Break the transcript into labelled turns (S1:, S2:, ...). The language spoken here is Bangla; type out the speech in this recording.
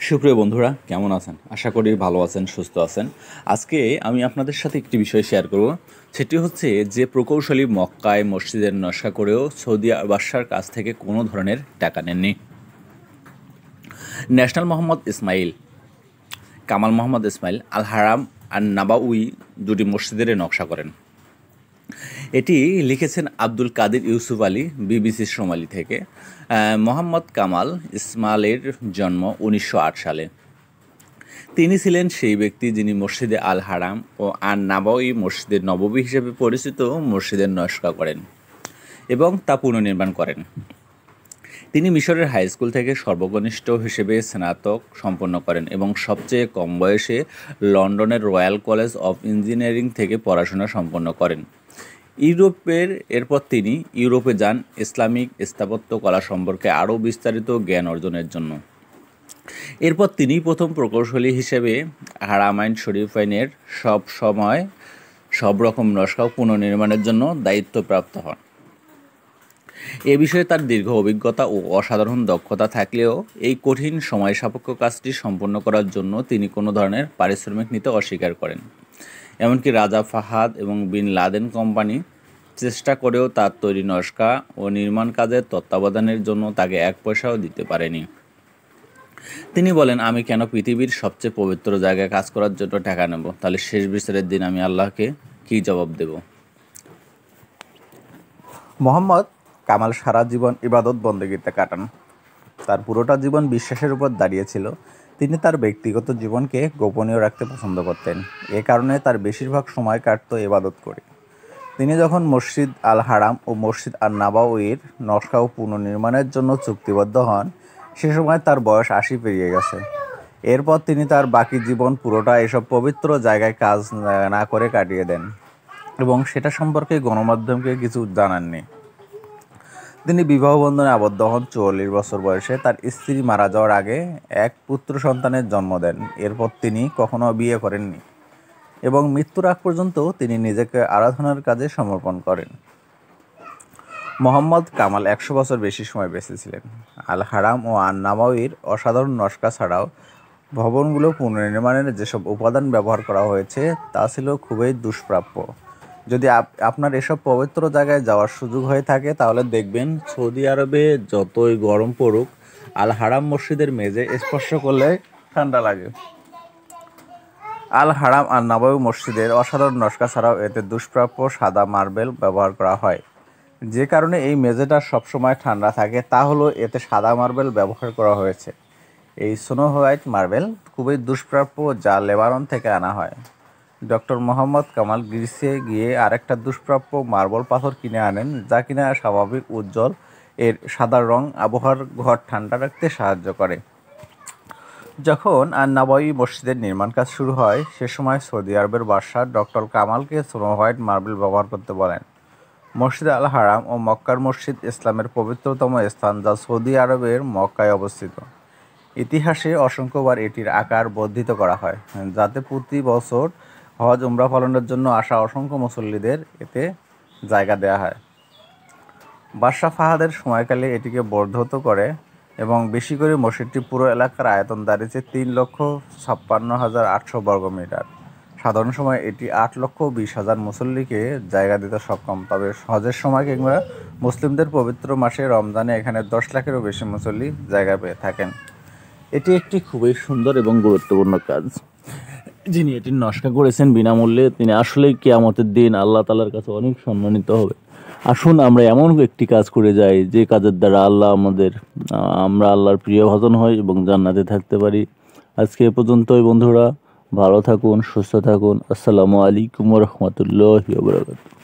S1: সুপ্রিয় বন্ধুরা, কেমন আছেন? আশা করি ভালো আছেন, সুস্থ আছেন। আজকে আমি আপনাদের সাথে একটি বিষয় শেয়ার করব। সেটি হচ্ছে যে প্রকৌশলী মক্কায় মসজিদের নকশা করেও সৌদি বাদশার কাছ থেকে কোনো ধরনের টাকা নেননি। ন্যাশনাল মোহাম্মদ ইসমাইল, কামাল মোহাম্মদ ইসমাইল আল হারাম আর নাবাউই দুটি মসজিদের নকশা করেন। এটি লিখেছেন আব্দুল কাদির ইউসুফ আলী, বিবিসি সোমালি থেকে। মোহাম্মদ কামাল ইসমাইলের জন্ম 1908 সালে। তিনি ছিলেন সেই ব্যক্তি যিনি মসজিদে আল হারাম ও আন নাবাউই মসজিদের নববী হিসেবে পরিচিত মসজিদের নকশা করেন এবং তা পুনর্নির্মাণ করেন। তিনি মিশরের হাই স্কুল থেকে সর্বকনিষ্ঠ হিসেবে স্নাতক সম্পন্ন করেন এবং সবচেয়ে কম বয়সে লন্ডনের রয়্যাল কলেজ অফ ইঞ্জিনিয়ারিং থেকে পড়াশোনা সম্পন্ন করেন। এরপর তিনি ইউরোপে যান ইসলামিক স্থাপত্য কলা সম্পর্কে আরও বিস্তারিত জ্ঞান অর্জনের জন্য। এরপর তিনি প্রথম প্রকৌশলী হিসেবে হারামাইন শরীফাইনের সব রকম নকশা পুনর্নির্মাণের জন্য দায়িত্বপ্রাপ্ত হন। এ বিষয়ে তার দীর্ঘ অভিজ্ঞতা ও অসাধারণ দক্ষতা থাকলেও এই কঠিন সময় সাপেক্ষ কাজটি সম্পন্ন করার জন্য তিনি কোনো ধরনের পারিশ্রমিক নিতে অস্বীকার করেন। এমনকি রাজা ফাহাদ এবং বিন লাদেন কোম্পানি চেষ্টা করেও তার তৈরি নকশা ও নির্মাণ কাজের তত্ত্বাবধানের জন্য তাকে এক পয়সাও দিতে পারেনি। তিনি বলেন, আমি কেন পৃথিবীর সবচেয়ে পবিত্র জায়গায় কাজ করার জন্য টাকা নেব? তাহলে শেষ বিচারের দিন আমি আল্লাহকে কী জবাব দেব?
S2: মোহাম্মদ কামাল সারা জীবন ইবাদত বন্দেগীতে কাটান। তার পুরোটা জীবন বিশ্বাসের উপর দাঁড়িয়েছিল। তিনি তার ব্যক্তিগত জীবনকে গোপনীয় রাখতে পছন্দ করতেন। এ কারণে তার বেশিরভাগ সময় কাটত ইবাদত করে। তিনি যখন মসজিদ আল হারাম ও মসজিদ আল নাবাউইর নকশা ও পুনর্নির্মাণের জন্য চুক্তিবদ্ধ হন, সে সময় তার বয়স 80 পেরিয়ে গেছে। এরপর তিনি তার বাকি জীবন পুরোটা এসব পবিত্র জায়গায় কাজ না করে কাটিয়ে দেন এবং সেটা সম্পর্কে গণমাধ্যমকে কিছু জানাননি। তিনি বিবাহ বন্ধনে আবদ্ধ হন 44 বছর বয়সে। তার স্ত্রী মারা যাওয়ার আগে এক পুত্র সন্তানের জন্ম দেন। এরপর তিনি কখনো বিয়ে করেননি এবং মৃত্যুর আগ পর্যন্ত তিনি নিজেকে আরাধনার কাজে সমর্পণ করেন। মোহাম্মদ কামাল 100 বছর বেশি সময় বেঁচে ছিলেন। আল হারাম ও আন নাবাউইর অসাধারণ নকশা ছাড়াও ভবনগুলো পুনর্নির্মাণের যেসব উপাদান ব্যবহার করা হয়েছে তা ছিল খুবই দুষ্প্রাপ্য। যদি আপনার এসব পবিত্র জায়গায় যাওয়ার সুযোগ হয়ে থাকে তাহলে দেখবেন সৌদি আরবে যতই গরম পড়ুক, আল হারাম মসজিদের মেঝে স্পর্শ করলে ঠান্ডা লাগে। আল হারাম আর নাবাউই মসজিদের অসাধারণ নকশা ছাড়াও এতে দুষ্প্রাপ্য সাদা মার্বেল ব্যবহার করা হয়। যে কারণে এই মেঝেটা সবসময় ঠান্ডা থাকে তা হলো এতে সাদা মার্বেল ব্যবহার করা হয়েছে। এই স্নো হোয়াইট মার্বেল খুবই দুষ্প্রাপ্য, যা লেবানন থেকে আনা হয়। ডক্টর মোহাম্মদ কামাল গ্রিসে গিয়ে আরেকটা দুষ্প্রাপ্য মার্বেল পাথর কিনে আনেন, যা কিনা স্বাভাবিক উজ্জ্বল এর সাদা রং আবহাওয়ার ঘর ঠান্ডা রাখতে সাহায্য করে। যখন আন নাবাউই মসজিদের নির্মাণ কাজ শুরু হয়, সে সময় সৌদি আরবের বাদশাহ ডক্টর কামালকে স্নো হোয়াইট মার্বেল ব্যবহার করতে বলেন। মসজিদ আল হারাম ও মক্কার মসজিদ ইসলামের পবিত্রতম স্থান, যা সৌদি আরবের মক্কায় অবস্থিত। ইতিহাসে অসংখ্যবার এটির আকার বর্ধিত করা হয়, যাতে প্রতি বছর হজ উমরা পালনের জন্য আসা অসংখ্য মুসল্লিদের এতে জায়গা দেওয়া হয়। বাদশাহ ফাহাদের সময়কালে এটিকে বর্ধিত করে এবং বেশি করে মসজিদটি পুরো এলাকার আয়তন দাঁড়িয়েছে 3,56,800 বর্গমিটার। সাধারণ সময় এটি 8,20,000 মুসল্লিকে জায়গা দিতে সক্ষম। তবে হজের সময় কিংবা মুসলিমদের পবিত্র মাসে রমজানে এখানে 10 লাখেরও বেশি মুসল্লি জায়গা পেয়ে থাকেন।
S1: এটি একটি খুবই সুন্দর এবং গুরুত্বপূর্ণ কাজ। যিনি এটি নকশা করেছেন বিনামূল্যে, তিনি আসলেই কিয়ামতের দিন আল্লাহ তাআলার কাছে অনেক সম্মানিত হবে। আসুন আমরা এমন একটি কাজ করে যাই যে কাজের দ্বারা আমরা আল্লাহর প্রিয় ভাজন হই এবং জান্নাতে থাকতে পারি। আজকে এ পর্যন্তই বন্ধুরা, ভালো থাকুন, সুস্থ থাকুন। আসসালামু আলাইকুম ওয়া রাহমাতুল্লাহি ওয়া বারাকাতুহু।